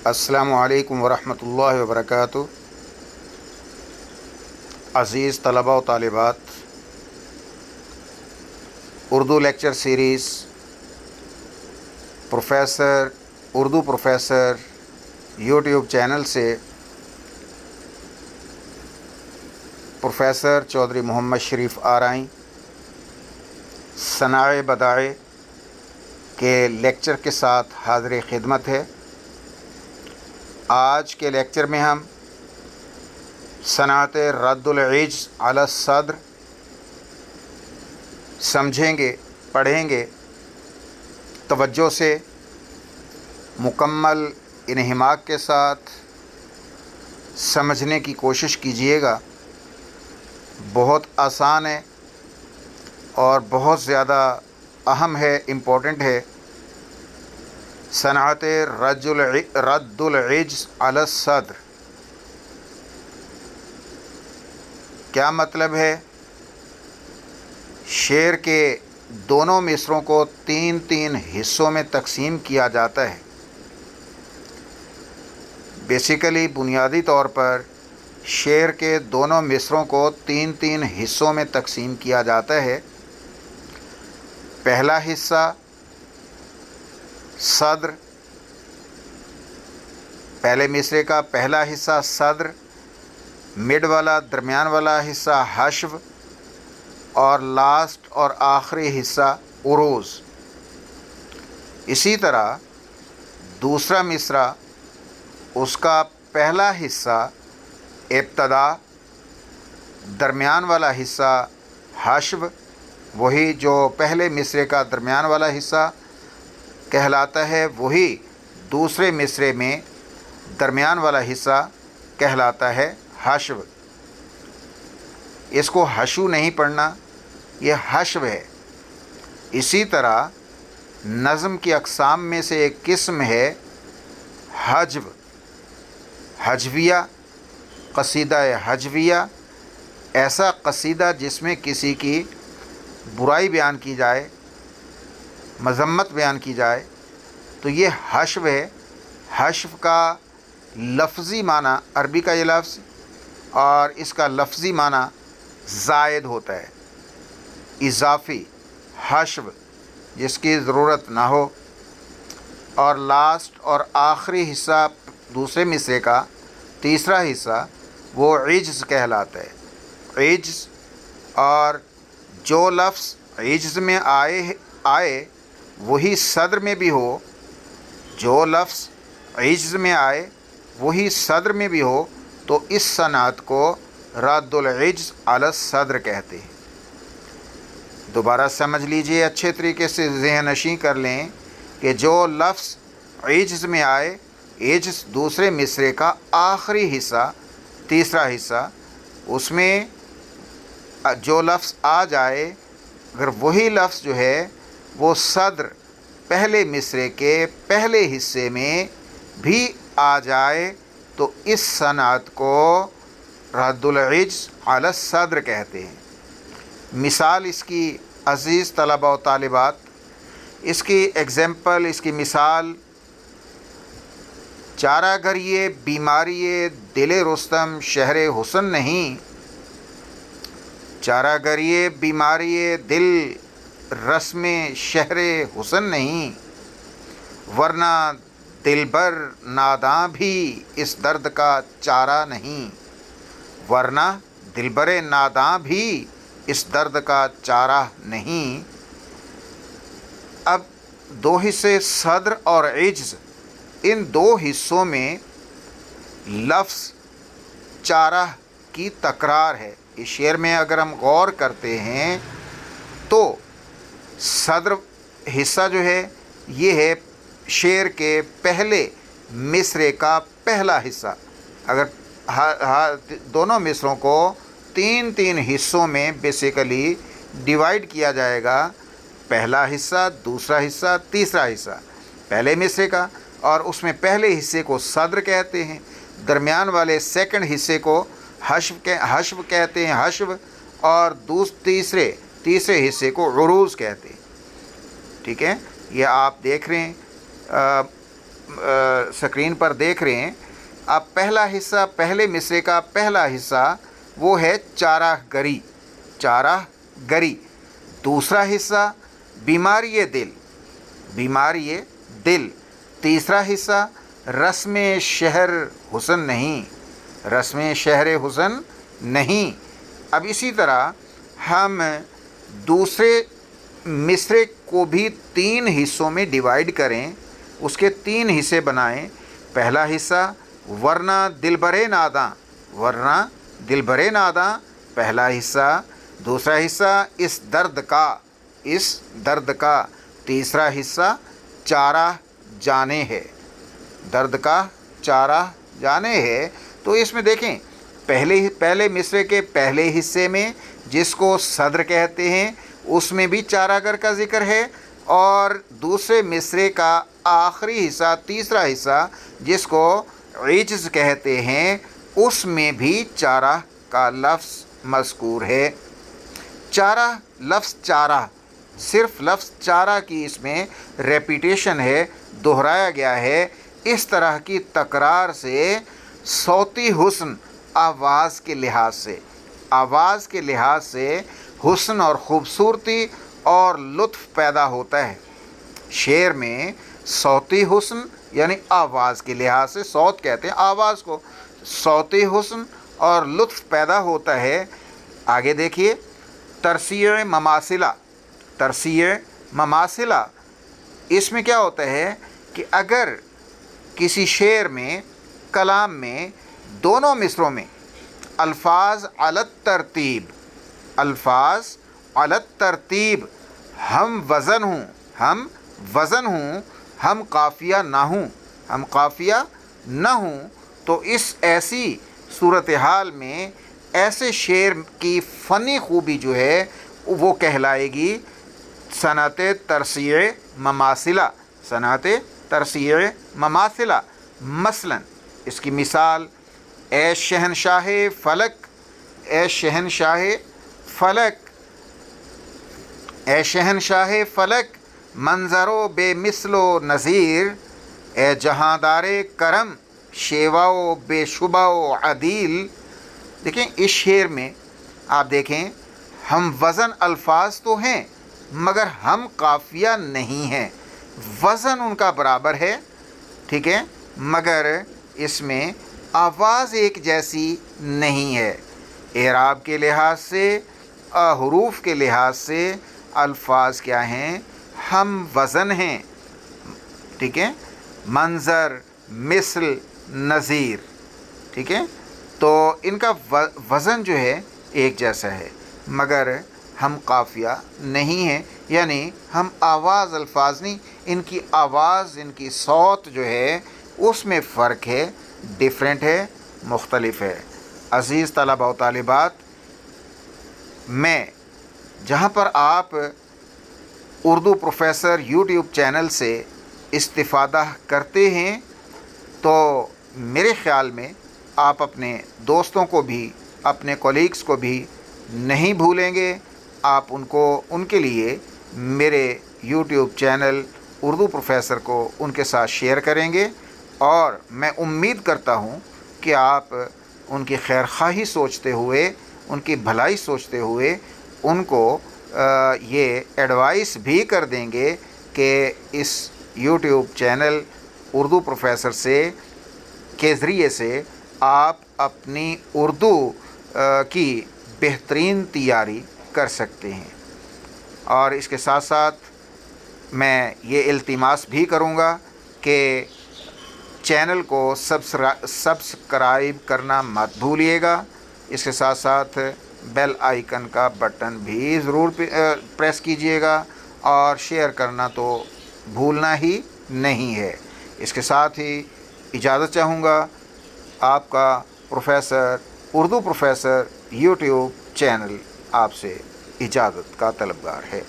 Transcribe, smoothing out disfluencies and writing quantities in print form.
السلام علیکم ورحمۃ اللہ وبرکاتہ۔ عزیز طلباء و طالبات، Urdu lecture series Urdu professor YouTube channel سے پروفیسر چودھری محمد شریف آرائیں صنائع بدائع کے لیکچر کے ساتھ حاضر خدمت ہے۔ آج کے لیکچر میں ہم صنعت رد العجز علی الصدر سمجھیں گے، پڑھیں گے۔ توجہ سے، مکمل انہماک کے ساتھ سمجھنے کی کوشش کیجیے گا۔ بہت آسان ہے اور بہت زیادہ اہم ہے، امپورٹنٹ ہے۔ صنعت رد العجز علی الصدر کیا مطلب ہے؟ شعر کے دونوں مصروں کو تین تین حصوں میں تقسیم کیا جاتا ہے۔ بیسیکلی بنیادی طور پر شعر کے دونوں مصروں کو تین تین حصوں میں تقسیم کیا جاتا ہے۔ پہلا حصہ صدر، پہلے مصرے کا پہلا حصہ صدر، مڈ والا درمیان والا حصہ حشو اور لاسٹ اور آخری حصہ عروض۔ اسی طرح دوسرا مصرع، اس کا پہلا حصہ ابتدا، درمیان والا حصہ حشو، وہی جو پہلے مصرے کا درمیان والا حصہ کہلاتا ہے، وہی دوسرے مصرے میں درمیان والا حصہ کہلاتا ہے حشو۔ اس کو حشو نہیں پڑھنا، یہ حشو ہے۔ اسی طرح نظم کی اقسام میں سے ایک قسم ہے حجو، حجویہ، قصیدہ حجویہ، ایسا قصیدہ جس میں کسی کی برائی بیان کی جائے، مذمت بیان کی جائے، تو یہ حشو ہے۔ حشو کا لفظی معنی، عربی کا یہ لفظ، اور اس کا لفظی معنی زائد ہوتا ہے، اضافی حشو، جس کی ضرورت نہ ہو۔ اور لاسٹ اور آخری حصہ دوسرے مصرے کا تیسرا حصہ وہ عجز کہلاتا ہے، عجز۔ اور جو لفظ عجز میں آئے وہی صدر میں بھی ہو، جو لفظ عجز میں آئے وہی صدر میں بھی ہو، تو اس صنعت کو رد العجز علی الصدر کہتے ہیں۔ دوبارہ سمجھ لیجئے، اچھے طریقے سے ذہن نشین کر لیں کہ جو لفظ عجز میں آئے، عجز دوسرے مصرے کا آخری حصہ، تیسرا حصہ، اس میں جو لفظ آ جائے، اگر وہی لفظ جو ہے وہ صدر پہلے مصرے کے پہلے حصے میں بھی آ جائے، تو اس صنعت کو رد العجز علی الصدر کہتے ہیں۔ مثال اس کی، عزیز طلباء و طالبات، اس کی ایگزامپل، اس کی مثال: چارہ گر یہ بیماری دل رستم شہر حسن نہیں، چارہ گر یہ بیماری دل رسم شہر حسن نہیں، ورنہ دلبر ناداں بھی اس درد کا چارہ نہیں، ورنہ دلبر ناداں بھی اس درد کا چارہ نہیں۔ اب دو حصے صدر اور عجز، ان دو حصوں میں لفظ چارہ کی تکرار ہے۔ اس شعر میں اگر ہم غور کرتے ہیں تو صدر حصہ جو ہے یہ ہے شعر کے پہلے مصرے کا پہلا حصہ۔ اگر دونوں مصروں کو تین تین حصوں میں بیسیکلی ڈیوائیڈ کیا جائے گا، پہلا حصہ، دوسرا حصہ، تیسرا حصہ پہلے مصرے کا، اور اس میں پہلے حصے کو صدر کہتے ہیں، درمیان والے سیکنڈ حصے کو حشو کہتے ہیں، حشو، اور تیسرے حصے کو عروض کہتے ہیں۔ ٹھیک ہے، یہ آپ دیکھ رہے ہیں स्क्रीन पर देख रहे हैं, अब पहला हिस्सा, पहले मिसरे का पहला हिस्सा वो है चारागरी, चारागरी। दूसरा हिस्सा बीमारी दिल, बीमारी दिल। तीसरा हिस्सा रस्म शहर हुसन नहीं, रस्म शहर हुसन नहीं। अब इसी तरह हम दूसरे मिसरे को भी 3 हिस्सों में डिवाइड करें, उसके 3 हिस्से बनाएं। पहला हिस्सा वरना दिलबरे नादा, वरना दिलबरे नादा पहला हिस्सा। दूसरा हिस्सा इस दर्द का, इस दर्द का। तीसरा हिस्सा चारा जाने है, दर्द का चारा जाने है। तो इसमें देखें, पहले मिसरे के पहले हिस्से में जिसको सदर कहते हैं उसमें भी चारागर का जिक्र है, और दूसरे मिसरे का आखिरी हिस्सा, तीसरा हिस्सा जिसको इज्ज़ कहते हैं, उसमें भी चारा का लफ्ज़ मज़कूर है। चारा, लफ्ज़ चारा, सिर्फ लफ्ज़ चारा की इसमें रेपिटेशन है, दोहराया गया है। इस तरह की तकरार से सौती हुस्न, आवाज़ के लिहाज से, आवाज़ के लिहाज से हुस्न और ख़ूबसूरती और लुत्फ़ पैदा होता है। शेर में सौती हुस्न यानी आवाज़ के लिहाज से, सौत कहते हैं आवाज़ को, सौती हुस्न और लुत्फ़ पैदा होता है। आगे देखिए, तरसीय ममासिला, तरसीय ममासिला, इसमें क्या होता है कि अगर किसी शेर में, कलाम में, दोनों मिसरों में अल्फाज अलत तरतीब, अल्फाज अलत तरतीब, हम वज़न हूँ, हम वज़न हूँ, हम काफ़िया ना हूँ, हम काफ़िया न हूँ, तो इस ऐसी सूरत हाल में ऐसे शेर की फ़नी खूबी जो है वो कहलाएगी सनत तरसीय ममासिला, सनत तरसीय ममासिला। मसलन इसकी मिसाल, ए शहनशाह फ़लक, ए शहनशाह फ़लक, ए शहनशाह फ़लक मंज़रो बेमिसलो नज़ीर, ए जहाँदारे करम शेवाओ बेशुबाओ अदील। देखें, इस शेर में आप देखें, हम वज़न अल्फाज तो हैं मगर हम काफ़िया नहीं हैं। वज़न उनका बराबर है, ठीक है, मगर इसमें आवाज़ एक जैसी नहीं है। एराब के लिहाज से, हरूफ के लिहाज से अल्फाज क्या हैं, हम वज़न हैं, ठीक है, मंज़र, मिसल, नज़ीर, ठीक है। तो इनका वज़न जो है एक जैसा है मगर हम काफ़िया नहीं हैं, यानी हम आवाज़ अल्फाज नहीं, इनकी आवाज़, इनकी सौत जो है उसमें फ़र्क है, डिफरेंट है, मुख्तलिफ है। अज़ीज़ तलबा व तालिबात, मैं जहाँ पर आप उर्दू प्रोफ़ेसर यूट्यूब चैनल से इस्तिफ़ादा करते हैं, तो मेरे ख़्याल में आप अपने दोस्तों को भी, अपने कोलीग्स को भी नहीं भूलेंगे। आप उनको, उनके लिए मेरे यूट्यूब चैनल उर्दू प्रोफ़ेसर को उनके साथ शेयर करेंगे, और मैं उम्मीद करता हूँ कि आप उनकी खैर ख़्वाही सोचते हुए, उनकी भलाई सोचते हुए उनको ये एडवाइस भी कर देंगे कि इस यूट्यूब चैनल उर्दू प्रोफ़ेसर से के ज़रिए से आप अपनी उर्दू की बेहतरीन तैयारी कर सकते हैं। और इसके साथ साथ मैं ये इल्तिमास भी करूँगा कि चैनल को सब्सक्राइब करना मत भूलिएगा। इसके साथ साथ बेल आइकन का बटन भी ज़रूर प्रेस कीजिएगा, और शेयर करना तो भूलना ही नहीं है। इसके साथ ही इजाज़त चाहूँगा। आपका professor, Urdu professor YouTube channel आपसे इजाज़त का तलबगार है।